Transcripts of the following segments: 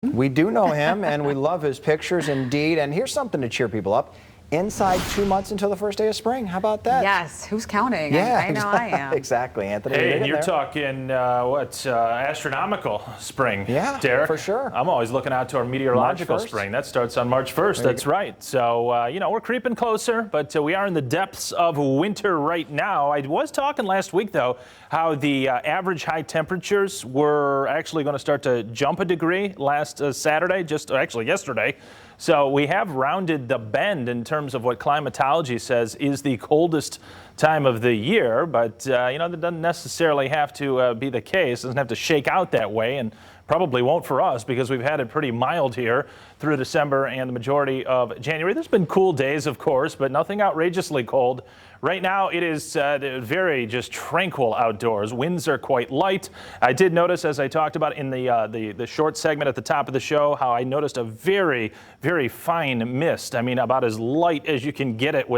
We do know him, and we love his pictures indeed. And here's something to cheer people up. Inside 2 months until the first day of spring. How about that? Yes. Who's counting? Yeah, I know I am. Exactly, Anthony. Hey, and you're talking, astronomical spring, Yeah, Derek? for sure. I'm always looking out to our meteorological spring. That starts on March 1st. That's right. So, we're creeping closer, but we are in the depths of winter right now. I was talking last week, though, how the average high temperatures were actually going to start to jump a degree last Saturday, actually yesterday. So we have rounded the bend in terms of what climatology says is the coldest time of the year, but that doesn't necessarily have to be the case. It doesn't have to shake out that way, and probably won't for us because we've had it pretty mild here through December and the majority of January. There's been cool days, of course, but nothing outrageously cold. Right now, it is very just tranquil outdoors. Winds are quite light. I did notice, as I talked about in the short segment at the top of the show, how I noticed a very, very fine mist. I mean, about as light as you can get it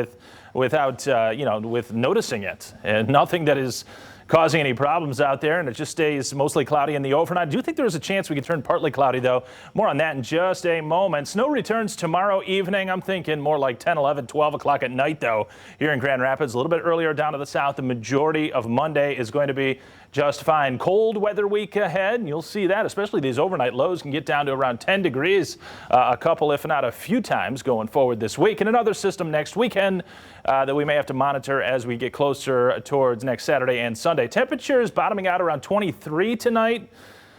without noticing it, and nothing that is causing any problems out there, and it just stays mostly cloudy in the overnight. I do think there's a chance we could turn partly cloudy, though. More on that in just a moment. Snow returns tomorrow evening. I'm thinking more like 10, 11, 12 o'clock at night, though, here in Grand Rapids. A little bit earlier down to the south. The majority of Monday is going to be just fine. Cold weather week ahead, and you'll see that, especially these overnight lows can get down to around 10 degrees a couple, if not a few times going forward this week. And another system next weekend that we may have to monitor as we get closer towards next Saturday and Sunday. Temperatures bottoming out around 23 tonight.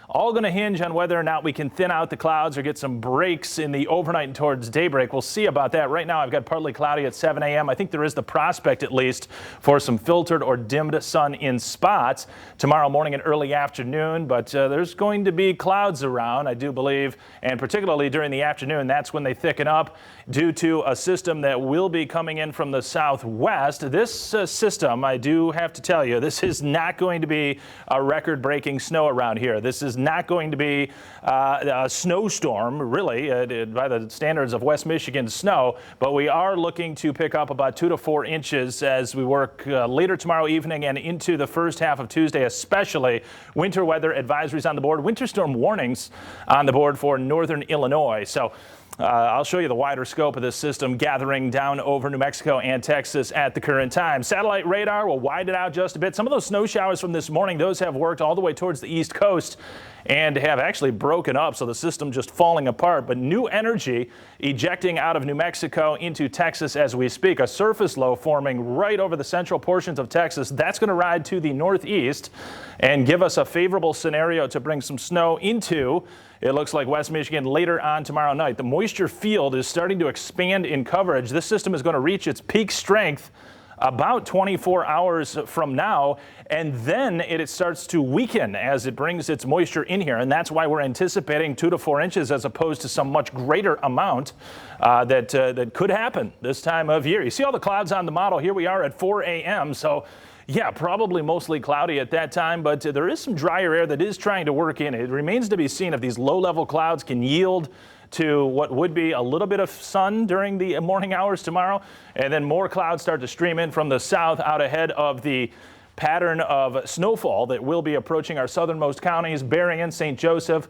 All going to hinge on whether or not we can thin out the clouds or get some breaks in the overnight and towards daybreak. We'll see about that. Right now, I've got partly cloudy at 7 a.m. I think there is the prospect, at least, for some filtered or dimmed sun in spots tomorrow morning and early afternoon. But there's going to be clouds around, I do believe, and particularly during the afternoon, that's when they thicken up due to a system that will be coming in from the southwest. This system, I do have to tell you, this is not going to be a record-breaking snow around here. This is not going to be a snowstorm, really, by the standards of West Michigan snow, but we are looking to pick up about 2 to 4 inches as we work later tomorrow evening and into the first half of Tuesday, especially. Winter weather advisories on the board, winter storm warnings on the board for northern Illinois. So I'll show you the wider scope of this system gathering down over New Mexico and Texas at the current time. Satellite radar will widen out just a bit. Some of those snow showers from this morning, those have worked all the way towards the East Coast and have actually broken up, so the system just falling apart. But new energy ejecting out of New Mexico into Texas as we speak. A surface low forming right over the central portions of Texas. That's going to ride to the northeast and give us a favorable scenario to bring some snow into, it looks like, West Michigan later on tomorrow night. The moisture field is starting to expand in coverage. This system is going to reach its peak strength about 24 hours from now, and then it starts to weaken as it brings its moisture in here, and that's why we're anticipating 2 to 4 inches as opposed to some much greater amount that could happen this time of year. You see all the clouds on the model. Here we are at 4 a.m., so yeah, probably mostly cloudy at that time, but there is some drier air that is trying to work in. It remains to be seen if these low-level clouds can yield to what would be a little bit of sun during the morning hours tomorrow, and then more clouds start to stream in from the south out ahead of the pattern of snowfall that will be approaching our southernmost counties, Berrien, St. Joseph,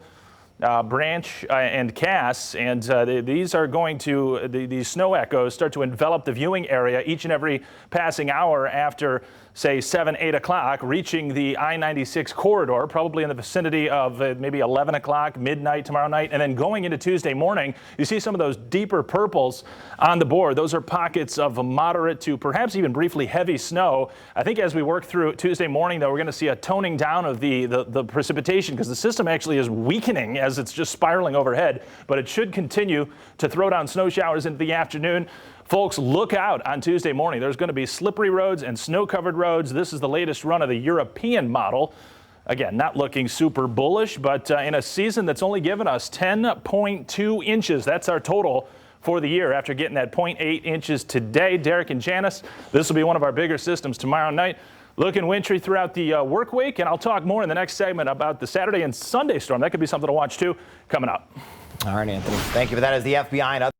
Branch, and Cass, and these are going to, these snow echoes start to envelop the viewing area each and every passing hour after, say, 7, 8 o'clock, reaching the I-96 corridor, probably in the vicinity of maybe 11 o'clock, midnight tomorrow night, and then going into Tuesday morning. You see some of those deeper purples on the board. Those are pockets of moderate to perhaps even briefly heavy snow. I think as we work through Tuesday morning, though, we're going to see a toning down of the precipitation because the system actually is weakening as it's just spiraling overhead, but it should continue to throw down snow showers into the afternoon. Folks, look out on Tuesday morning. There's going to be slippery roads and snow-covered roads. This is the latest run of the European model. Again, not looking super bullish, but in a season that's only given us 10.2 inches. That's our total for the year after getting that 0.8 inches today. Derek and Janice, this will be one of our bigger systems tomorrow night. Looking wintry throughout the work week, and I'll talk more in the next segment about the Saturday and Sunday storm. That could be something to watch, too, coming up. All right, Anthony. Thank you for that. As the FBI and other